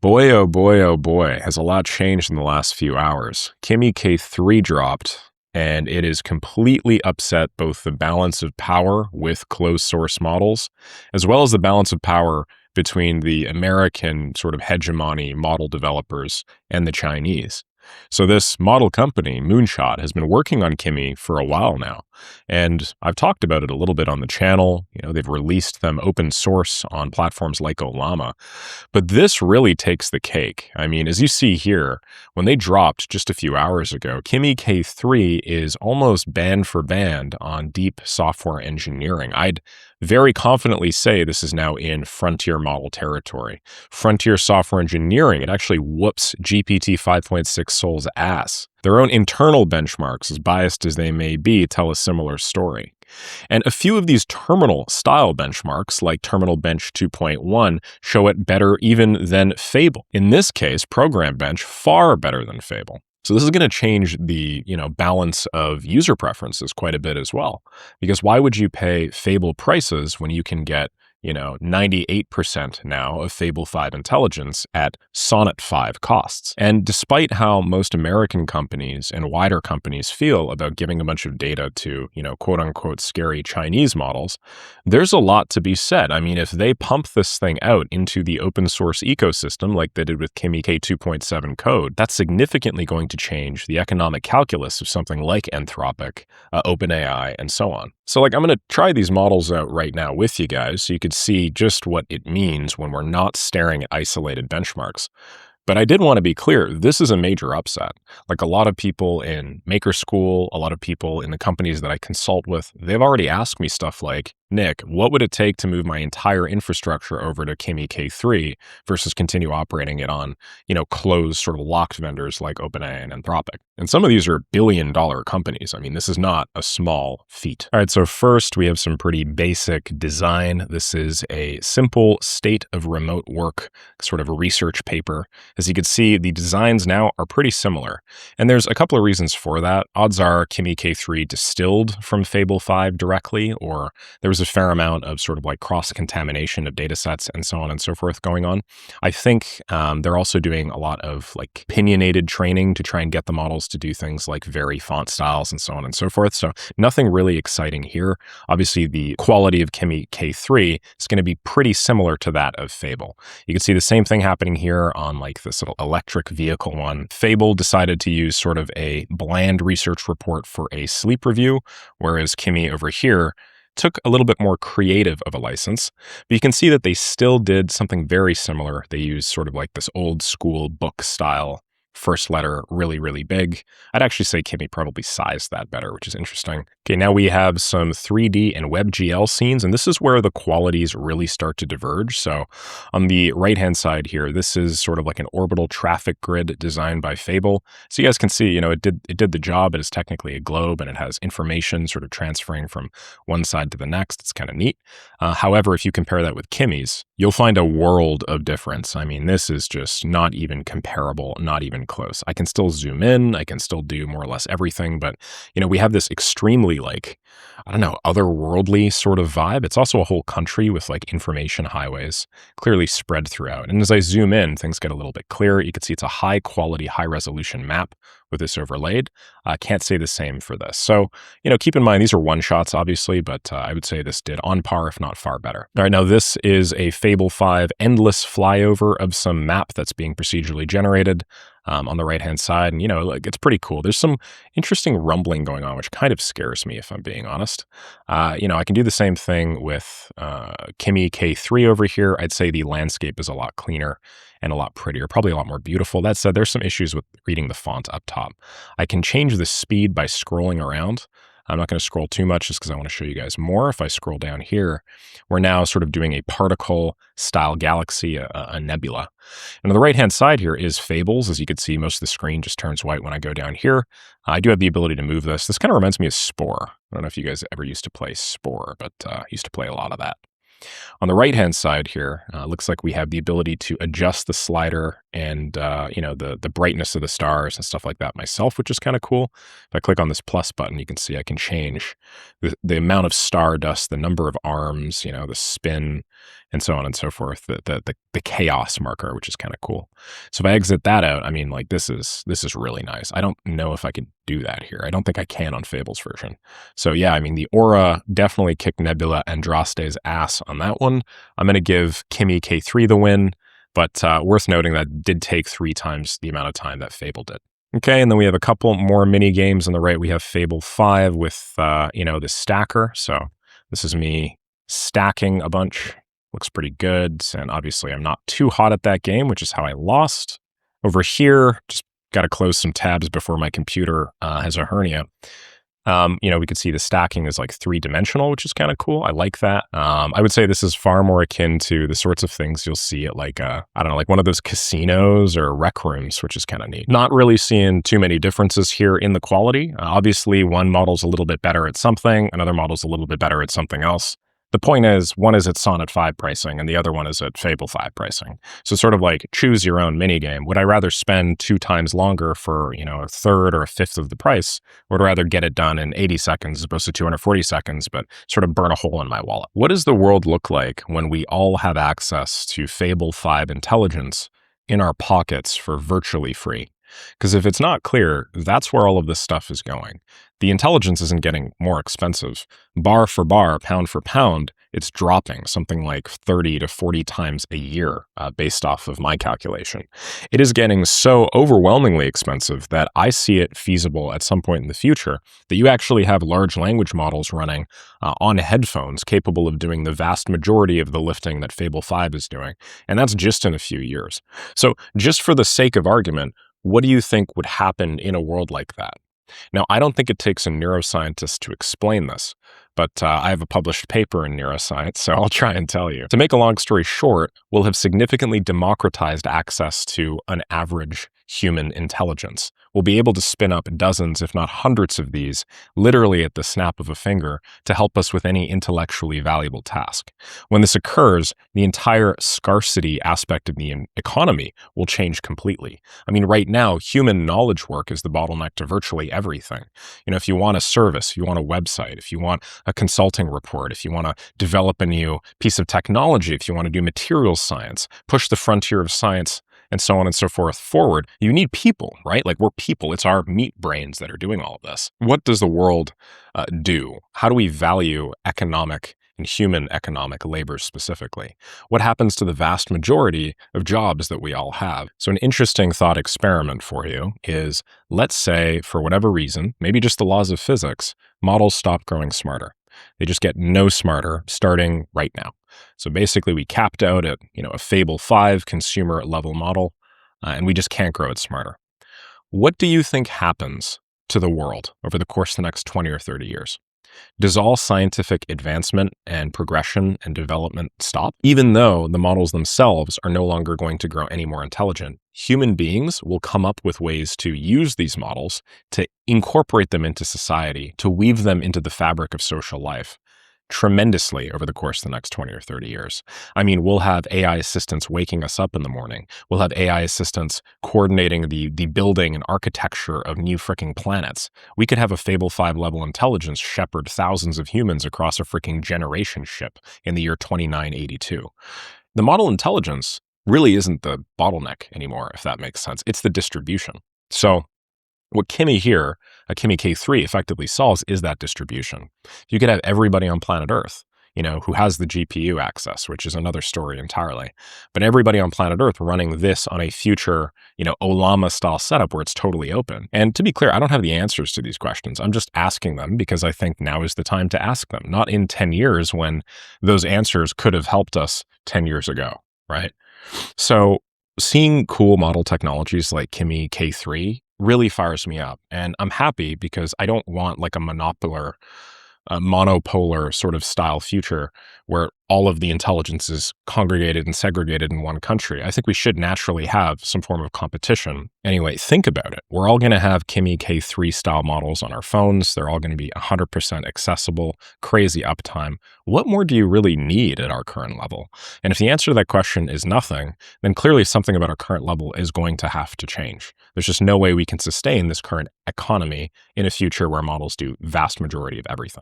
Boy, oh boy, oh boy, has a lot changed in the last few hours. Kimi K3 dropped, and it has completely upset both the balance of power with closed source models, as well as the balance of power between the American sort of hegemony model developers and the Chinese. So this model company, Moonshot, has been working on Kimi for a while now, and I've talked about it a little bit on the channel. They've released them open source on platforms like Ollama, but this really takes the cake. I mean, as you see here, when they dropped just a few hours ago, Kimi K3 is almost band for band on deep software engineering. I'd very confidently say this is now in frontier model territory. Frontier software engineering, it actually whoops GPT 5.6 Sol's ass. Their own internal benchmarks, as biased as they may be, tell a similar story. And a few of these terminal style benchmarks, like Terminal Bench 2.1, show it better even than Fable. In this case, Program Bench far better than Fable. So this is going to change the, balance of user preferences quite a bit as well. Because why would you pay Fable prices when you can get 98% now of Fable 5 intelligence at Sonnet 5 costs? And despite how most American companies and wider companies feel about giving a bunch of data to, quote unquote, scary Chinese models, there's a lot to be said. I mean, if they pump this thing out into the open source ecosystem like they did with Kimi K2.7 code, that's significantly going to change the economic calculus of something like Anthropic, OpenAI, and so on. So I'm going to try these models out right now with you guys so you could see just what it means when we're not staring at isolated benchmarks. But I did want to be clear, this is a major upset. Like a lot of people in Maker School, a lot of people in the companies that I consult with, they've already asked me stuff like, Nick, what would it take to move my entire infrastructure over to Kimi K3 versus continue operating it on, closed sort of locked vendors like OpenAI and Anthropic? And some of these are billion-dollar companies. I mean, this is not a small feat. All right, so first we have some pretty basic design. This is a simple state of remote work, sort of a research paper. As you can see, the designs now are pretty similar. And there's a couple of reasons for that. Odds are Kimi K3 distilled from Fable 5 directly, or there was a fair amount of sort of like cross-contamination of data sets and so on and so forth going on. I think they're also doing a lot of like opinionated training to try and get the models to do things like vary font styles and so on and so forth. So nothing really exciting here. Obviously, the quality of Kimi K3 is going to be pretty similar to that of Fable. You can see the same thing happening here on like this little electric vehicle one. Fable decided to use sort of a bland research report for a sleep review, whereas Kimi over here took a little bit more creative of a license, but you can see that they still did something very similar. They used sort of like this old school book style first letter really, really big. I'd actually say Kimi probably sized that better, which is interesting. Okay, now we have some 3D and WebGL scenes, and this is where the qualities really start to diverge. So on the right-hand side here, this is sort of like an orbital traffic grid designed by Fable. So you guys can see, it did the job. It is technically a globe, and it has information sort of transferring from one side to the next. It's kind of neat. However, if you compare that with Kimi's, you'll find a world of difference. I mean, this is just not even comparable, not even close. I can still zoom in, I can still do more or less everything, but we have this extremely otherworldly sort of vibe. It's also a whole country with like information highways clearly spread throughout. And as I zoom in, things get a little bit clearer. You can see it's a high quality, high resolution map with this overlaid. I can't say the same for this. So, keep in mind, these are one shots, obviously, but I would say this did on par, if not far better. All right, now this is a Fable 5 endless flyover of some map that's being procedurally generated on the right-hand side. And, it's pretty cool. There's some interesting rumbling going on, which kind of scares me, if I'm being honest. I can do the same thing with Kimi K3 over here. I'd say the landscape is a lot cleaner and a lot prettier, probably a lot more beautiful. That said, there's some issues with reading the font up top. I can change the speed by scrolling around. I'm not going to scroll too much just because I want to show you guys more. If I scroll down here, we're now sort of doing a particle style galaxy, a nebula. And on the right-hand side here is Fables. As you can see, most of the screen just turns white when I go down here. I do have the ability to move this. This kind of reminds me of Spore. I don't know if you guys ever used to play Spore, but I used to play a lot of that. On the right-hand side here, looks like we have the ability to adjust the slider and the brightness of the stars and stuff like that myself, which is kind of cool. If I click on this plus button, you can see I can change the amount of stardust, the number of arms, the spin, and so on and so forth. The chaos marker, which is kind of cool. So if I exit that out, I mean, like this is really nice. I don't know if I could do that here. I don't think I can on Fable's version. So yeah, I mean, the aura definitely kicked Nebula Andraste's ass on that one. I'm going to give Kimi K3 the win, but worth noting that did take 3 times the amount of time that Fable did. Okay, and then we have a couple more mini games on the right. We have Fable 5 with, the stacker. So this is me stacking a bunch. Looks pretty good. And obviously I'm not too hot at that game, which is how I lost. Over here, just got to close some tabs before my computer has a hernia. We could see the stacking is like 3-dimensional, which is kind of cool. I like that. I would say this is far more akin to the sorts of things you'll see at like one of those casinos or rec rooms, which is kind of neat. Not really seeing too many differences here in the quality. Obviously, one model's a little bit better at something, another model's a little bit better at something else. The point is, one is at Sonnet 5 pricing, and the other one is at Fable 5 pricing. So sort of like choose your own minigame. Would I rather spend 2 times longer for, a third or a fifth of the price? Or would I rather get it done in 80 seconds as opposed to 240 seconds, but sort of burn a hole in my wallet? What does the world look like when we all have access to Fable 5 intelligence in our pockets for virtually free? Because if it's not clear, that's where all of this stuff is going. The intelligence isn't getting more expensive. Bar for bar, pound for pound, it's dropping something like 30 to 40 times a year based off of my calculation. It is getting so overwhelmingly expensive that I see it feasible at some point in the future that you actually have large language models running on headphones capable of doing the vast majority of the lifting that Fable 5 is doing. And that's just in a few years. So just for the sake of argument, what do you think would happen in a world like that? Now, I don't think it takes a neuroscientist to explain this, but I have a published paper in neuroscience, so I'll try and tell you. To make a long story short, we'll have significantly democratized access to an average human intelligence. We'll be able to spin up dozens, if not hundreds of these, literally at the snap of a finger to help us with any intellectually valuable task. When this occurs, the entire scarcity aspect of the economy will change completely. I mean, right now, human knowledge work is the bottleneck to virtually everything. If you want a service, if you want a website, if you want a consulting report, if you want to develop a new piece of technology, if you want to do materials science, push the frontier of science, and so on and so forth forward, you need people, right? Like we're people. It's our meat brains that are doing all of this. What does the world do? How do we value economic and human economic labor specifically? What happens to the vast majority of jobs that we all have? So an interesting thought experiment for you is, let's say for whatever reason, maybe just the laws of physics, models stop growing smarter. They just get no smarter starting right now. So basically we capped out at, a Fable 5 consumer level model, and we just can't grow it smarter. What do you think happens to the world over the course of the next 20 or 30 years? Does all scientific advancement and progression and development stop? Even though the models themselves are no longer going to grow any more intelligent, human beings will come up with ways to use these models, to incorporate them into society, to weave them into the fabric of social life tremendously over the course of the next 20 or 30 years. I mean, we'll have AI assistants waking us up in the morning. We'll have AI assistants coordinating the building and architecture of new freaking planets. We could have a Fable 5 level intelligence shepherd thousands of humans across a freaking generation ship in the year 2982. The model intelligence really isn't the bottleneck anymore, if that makes sense. It's the distribution. So what Kimi K3 effectively solves is that distribution. You could have everybody on planet Earth, who has the GPU access, which is another story entirely. But everybody on planet Earth running this on a future, Olama style setup where it's totally open. And to be clear, I don't have the answers to these questions. I'm just asking them because I think now is the time to ask them, not in 10 years when those answers could have helped us 10 years ago, right? So seeing cool model technologies like Kimi K3 really fires me up. And I'm happy because I don't want like a monopolar a monopolar sort of style future where all of the intelligence is congregated and segregated in one country. I think we should naturally have some form of competition. Anyway, think about it. We're all going to have Kimi K3 style models on our phones. They're all going to be 100% accessible, crazy uptime. What more do you really need at our current level? And if the answer to that question is nothing, then clearly something about our current level is going to have to change. There's just no way we can sustain this current economy in a future where models do vast majority of everything.